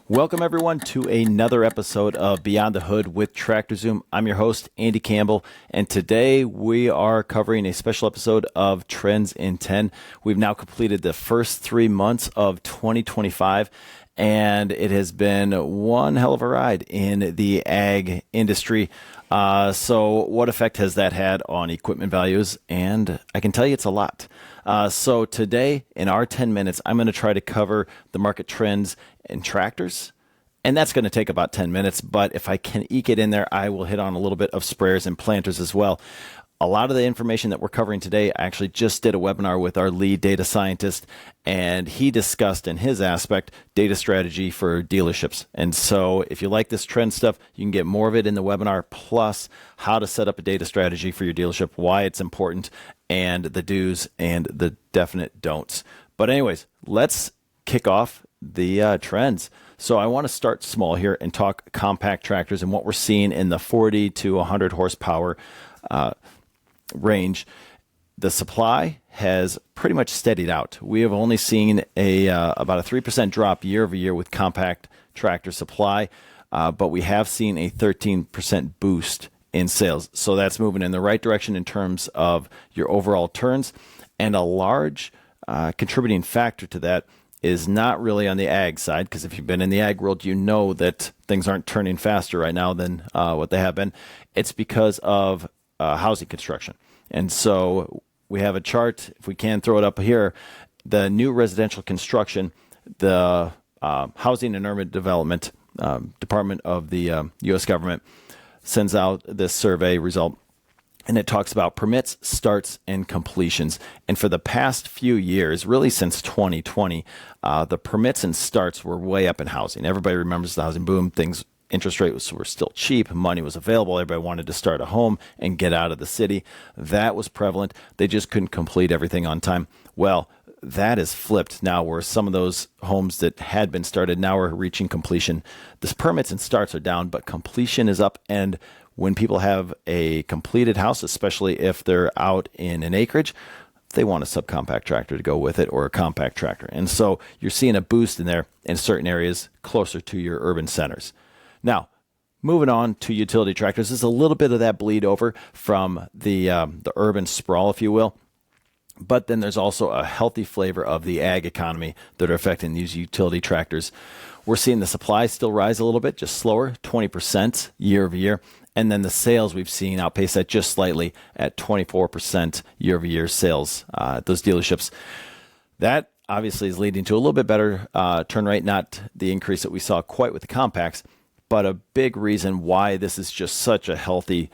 Welcome, everyone, to another episode of Beyond the Hood with Tractor Zoom. I'm your host, Andy Campbell, and today we are covering a special episode of Trends in 10. We've now completed the first 3 months of 2025, and it has been one hell of a ride in the ag industry. So what effect has that had on equipment values? And I can tell you it's a lot. So today, in our 10 minutes, I'm going to try to cover the market trends in tractors. And that's going to take about 10 minutes. But if I can eke it in there, I will hit on a little bit of sprayers and planters as well. A lot of the information that we're covering today, I actually just did a webinar with our lead data scientist, and he discussed in his aspect data strategy for dealerships. And so if you like this trend stuff, you can get more of it in the webinar, plus how to set up a data strategy for your dealership, why it's important, and the do's and the definite don'ts. But anyways, let's kick off the trends. So I want to start small here and talk compact tractors and what we're seeing in the 40 to 100 horsepower range. The supply has pretty much steadied out. We have only seen about a 3% drop year over year with compact tractor supply, but we have seen a 13% boost in sales. So that's moving in the right direction in terms of your overall turns. And a large contributing factor to that is not really on the ag side, because if you've been in the ag world, you know that things aren't turning faster right now than what they have been. It's because of housing construction. And so we have a chart, if we can throw it up here, the new residential construction, the Housing and Urban Development Department of the U.S. government sends out this survey result, and it talks about permits, starts, and completions. And for the past few years, really since 2020, the permits and starts were way up in housing. Everybody remembers the housing boom. Interest rates were still cheap. Money was available. Everybody wanted to start a home and get out of the city. That was prevalent. They just couldn't complete everything on time. Well, that is flipped now, where some of those homes that had been started now are reaching completion. The permits and starts are down, but completion is up. And when people have a completed house, especially if they're out in an acreage, they want a subcompact tractor to go with it, or a compact tractor. And so you're seeing a boost in there in certain areas closer to your urban centers. Now, moving on to utility tractors, there's a little bit of that bleed over from the urban sprawl, if you will. But then there's also a healthy flavor of the ag economy that are affecting these utility tractors. We're seeing the supply still rise a little bit, just slower, 20% year over year. And then the sales we've seen outpace that just slightly at 24% year over year sales at those dealerships. That obviously is leading to a little bit better turn rate, not the increase that we saw quite with the compacts. But a big reason why this is just such a healthy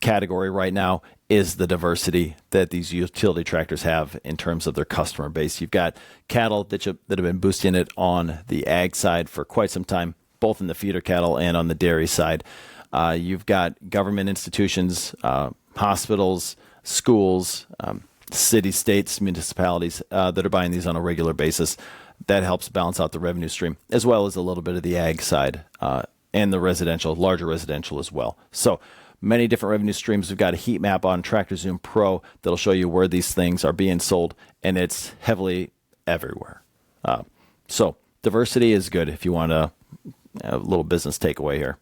category right now is the diversity that these utility tractors have in terms of their customer base. You've got cattle that have been boosting it on the ag side for quite some time, both in the feeder cattle and on the dairy side. You've got government institutions, hospitals, schools, cities, states, municipalities that are buying these on a regular basis. That helps balance out the revenue stream, as well as a little bit of the ag side and the residential, larger residential as well. So many different revenue streams. We've got a heat map on Tractor Zoom Pro that'll show you where these things are being sold, and it's heavily everywhere. So diversity is good if you want a little business takeaway here.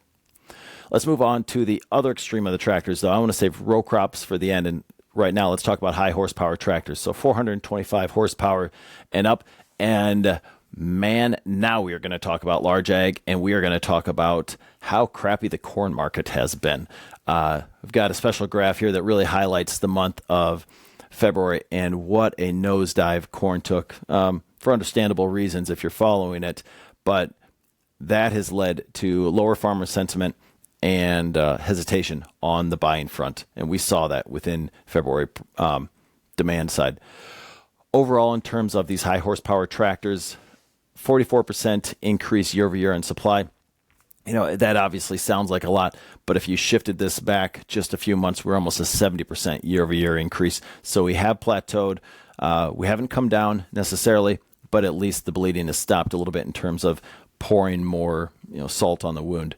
Let's move on to the other extreme of the tractors, though. I want to save row crops for the end, and right now let's talk about high horsepower tractors. So 425 horsepower and up. And man, now we are going to talk about large ag, and we are going to talk about how crappy the corn market has been. We've got a special graph here that really highlights the month of February and what a nosedive corn took, for understandable reasons if you're following it. But that has led to lower farmer sentiment and hesitation on the buying front. And we saw that within February demand side. Overall, in terms of these high horsepower tractors, 44% increase year over year in supply. You know, that obviously sounds like a lot, but if you shifted this back just a few months, we're almost a 70% year over year increase. So we have plateaued. We haven't come down necessarily, but at least the bleeding has stopped a little bit in terms of pouring more, salt on the wound.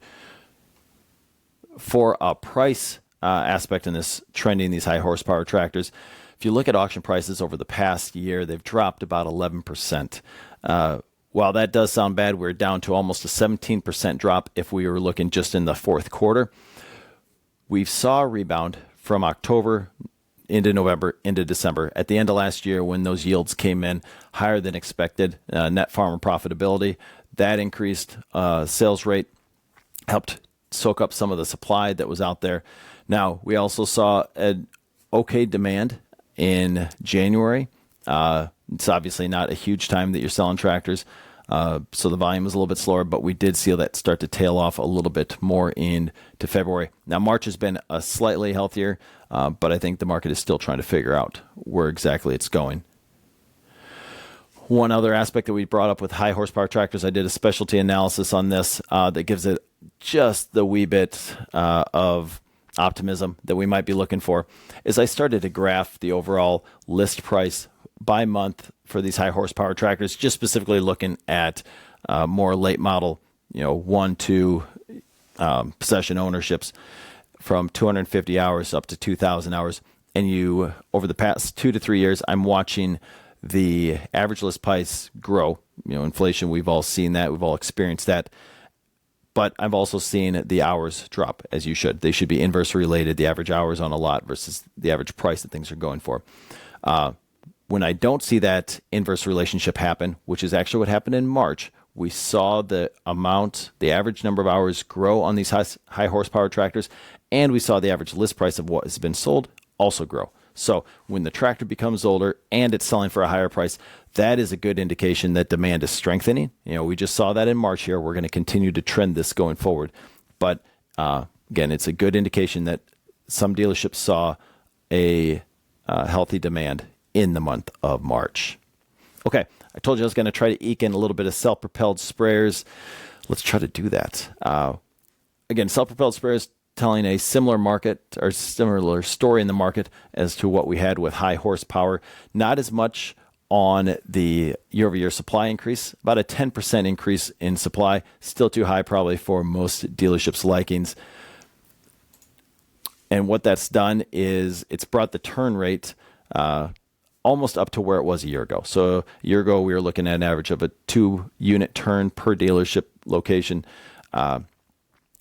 For a price aspect in this trending, these high horsepower tractors, if you look at auction prices over the past year, they've dropped about 11%. while that does sound bad, we're down to almost a 17% drop if we were looking just in the fourth quarter. We saw a rebound from October into November, into December. At the end of last year, when those yields came in higher than expected, net farmer profitability, that increased sales rate, helped soak up some of the supply that was out there. Now, we also saw an okay demand in January. It's obviously not a huge time that you're selling tractors, so the volume was a little bit slower, but we did see that start to tail off a little bit more into February. Now, March has been a slightly healthier, but I think the market is still trying to figure out where exactly it's going. One other aspect that we brought up with high horsepower tractors, I did a specialty analysis on this that gives it just the wee bit of optimism that we might be looking for, is I started to graph the overall list price by month for these high horsepower tractors, just specifically looking at more late model, 1-2 possession ownerships from 250 hours up to 2,000 hours. And over the past 2 to 3 years, I'm watching the average list price grow. Inflation, we've all seen that. We've all experienced that. But I've also seen the hours drop, as you should. They should be inversely related, the average hours on a lot versus the average price that things are going for. When I don't see that inverse relationship happen, which is actually what happened in March, we saw the average number of hours grow on these high horsepower tractors, and we saw the average list price of what has been sold also grow. So when the tractor becomes older and it's selling for a higher price, that is a good indication that demand is strengthening. We just saw that in March here. We're going to continue to trend this going forward. But again, it's a good indication that some dealerships saw a healthy demand in the month of March. Okay, I told you I was going to try to eke in a little bit of self-propelled sprayers. Let's try to do that. Again, self-propelled sprayers telling a similar market or similar story in the market as to what we had with high horsepower. Not as much on the year-over-year supply increase, about a 10% increase in supply, still too high probably for most dealerships' likings. And what that's done is it's brought the turn rate almost up to where it was a year ago. So a year ago, we were looking at an average of a 2-unit turn per dealership location.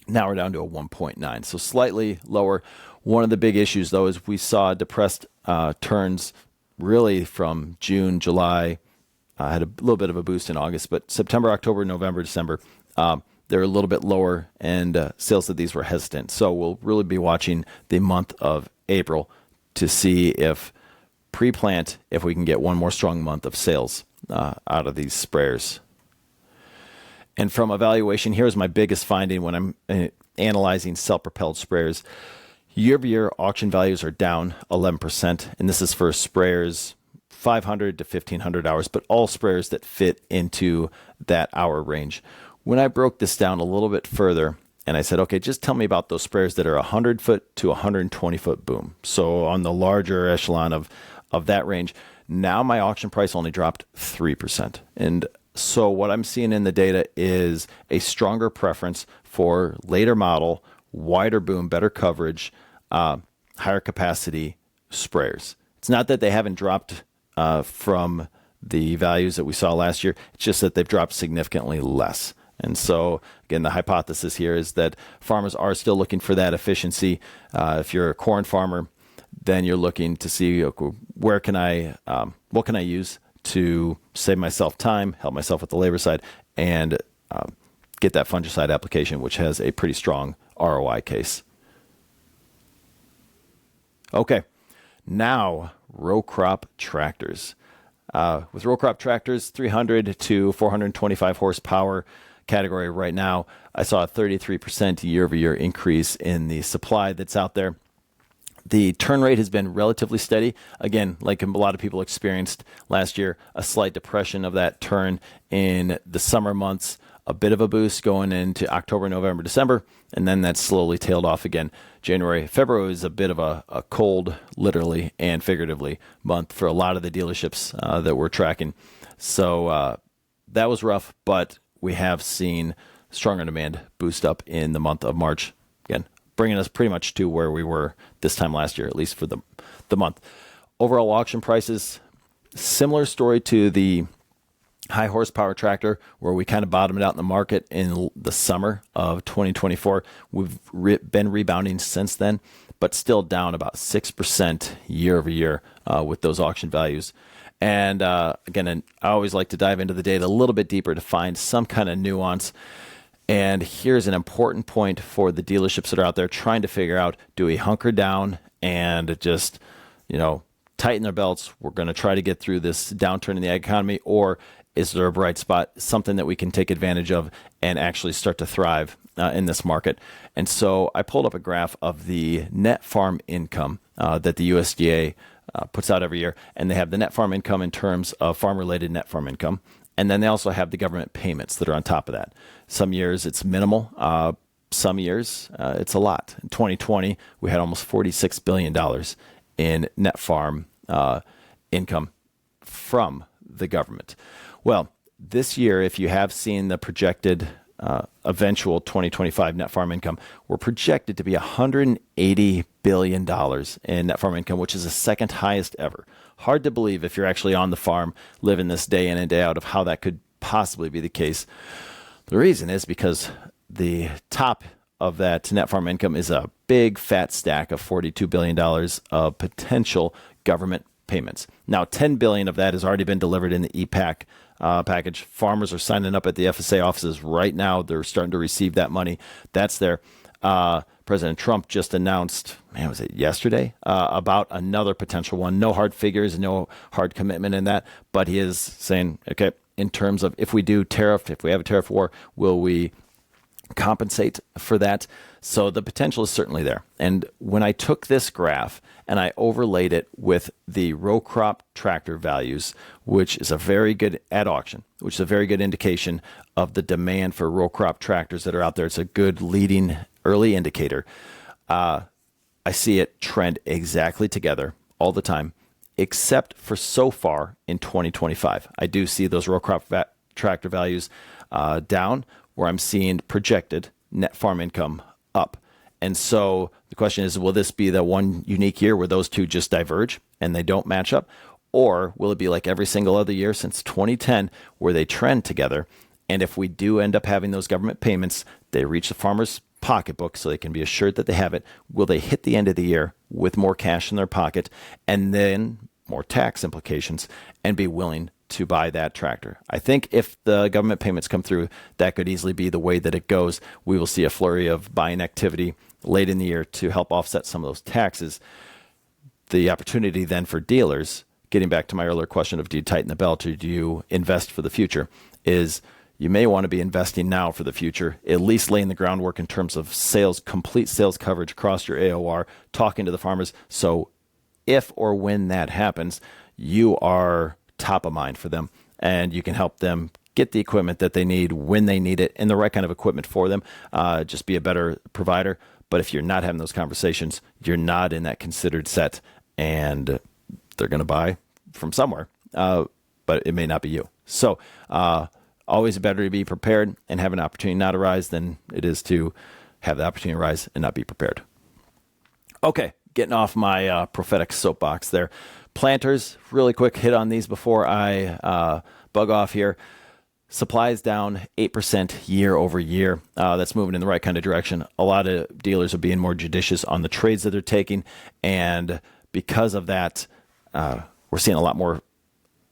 Now we're down to a 1.9, so slightly lower. One of the big issues, though, is we saw depressed turns really from June, July. Had a little bit of a boost in August, but September, October, November, December, they're a little bit lower, and sales of these were hesitant. So we'll really be watching the month of April to see if pre-plant, if we can get one more strong month of sales out of these sprayers. And from evaluation, here's my biggest finding when I'm analyzing self-propelled sprayers. Year-over-year auction values are down 11%, and this is for sprayers 500 to 1,500 hours, but all sprayers that fit into that hour range. When I broke this down a little bit further, and I said, okay, just tell me about those sprayers that are 100-foot to 120-foot boom. So on the larger echelon of that range, now my auction price only dropped 3%. And so what I'm seeing in the data is a stronger preference for later model, wider boom, better coverage, higher capacity sprayers. It's not that they haven't dropped from the values that we saw last year. It's just that they've dropped significantly less. And so, again, the hypothesis here is that farmers are still looking for that efficiency. If you're a corn farmer, then you're looking to see, okay, what can I use to save myself time, help myself with the labor side, and get that fungicide application, which has a pretty strong ROI case. Okay, now row crop tractors. With row crop tractors, 300 to 425 horsepower category right now, I saw a 33% year-over-year increase in the supply that's out there. The turn rate has been relatively steady. Again, like a lot of people experienced last year, a slight depression of that turn in the summer months, a bit of a boost going into October, November, December, and then that slowly tailed off again. January, February is a bit of a cold, literally and figuratively, month for a lot of the dealerships that we're tracking. So that was rough, but we have seen stronger demand boost up in the month of March. Again, bringing us pretty much to where we were this time last year, at least for the month. Overall auction prices, similar story to the high horsepower tractor where we kind of bottomed out in the market in the summer of 2024. We've been rebounding since then, but still down about 6% year over year with those auction values. And again, I always like to dive into the data a little bit deeper to find some kind of nuance. And here's an important point for the dealerships that are out there trying to figure out, do we hunker down and just, tighten their belts? We're going to try to get through this downturn in the ag economy, or is there a bright spot, something that we can take advantage of and actually start to thrive in this market? And so I pulled up a graph of the net farm income that the USDA puts out every year. And they have the net farm income in terms of farm-related net farm income. And then they also have the government payments that are on top of that. Some years it's minimal. Some years it's a lot. In 2020, we had almost $46 billion in net farm income from the government. Well, this year, if you have seen the projected eventual 2025 net farm income, we're projected to be $180 billion in net farm income, which is the second highest ever. Hard to believe if you're actually on the farm, living this day in and day out, of how that could possibly be the case. The reason is because the top of that net farm income is a big fat stack of $42 billion of potential government payments. Now, $10 billion of that has already been delivered in the EPAC package. Farmers are signing up at the FSA offices right now. They're starting to receive that money. That's there. President Trump just announced, was it yesterday, about another potential one. No hard figures, no hard commitment in that, but he is saying, okay, in terms of if we have a tariff war, will we compensate for that? So the potential is certainly there. And when I took this graph and I overlaid it with the row crop tractor values, which is a very good at auction, which is a very good indication of the demand for row crop tractors that are out there. It's a good leading early indicator. I see it trend exactly together all the time, except for so far in 2025. I do see those row crop tractor values down, where I'm seeing projected net farm income up. And so the question is, will this be the one unique year where those two just diverge and they don't match up? Or will it be like every single other year since 2010 where they trend together? And if we do end up having those government payments, they reach the farmer's pocketbook so they can be assured that they have it. Will they hit the end of the year with more cash in their pocket and then more tax implications and be willing to buy that tractor? I think if the government payments come through, that could easily be the way that it goes. We will see a flurry of buying activity late in the year to help offset some of those taxes. The opportunity then for dealers, getting back to my earlier question of do you tighten the belt or do you invest for the future, is you may want to be investing now for the future, at least laying the groundwork in terms of sales, complete sales coverage across your AOR, talking to the farmers. So if or when that happens, you are top of mind for them and you can help them get the equipment that they need when they need it and the right kind of equipment for them. Just be a better provider. But if you're not having those conversations, you're not in that considered set and they're going to buy from somewhere, but it may not be you. So always better to be prepared and have an opportunity not arise than it is to have the opportunity arise and not be prepared. Okay, getting off my prophetic soapbox there. Planters, really quick hit on these before I bug off here. Supply is down 8% year over year. That's moving in the right kind of direction. A lot of dealers are being more judicious on the trades that they're taking. And because of that, we're seeing a lot more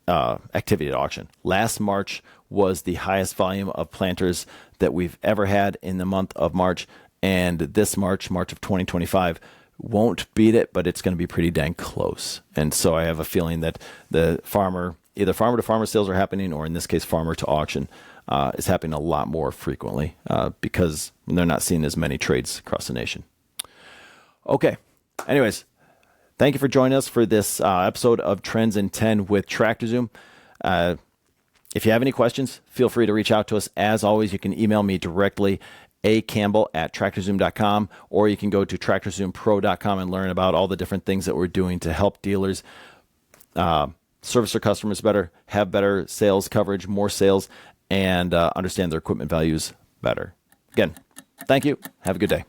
activity at auction. Last March was the highest volume of planters that we've ever had in the month of March. And this March of 2025, won't beat it, but it's going to be pretty dang close. And so I have a feeling that the either farmer to farmer sales are happening, or in this case, farmer to auction is happening a lot more frequently because they're not seeing as many trades across the nation. Okay. Anyways, thank you for joining us for this episode of Trends in 10 with TractorZoom. If you have any questions, feel free to reach out to us. As always, you can email me directly, acampbell@tractorzoom.com, or you can go to tractorzoompro.com and learn about all the different things that we're doing to help dealers service their customers better, have better sales coverage, more sales, and understand their equipment values better. Again, thank you. Have a good day.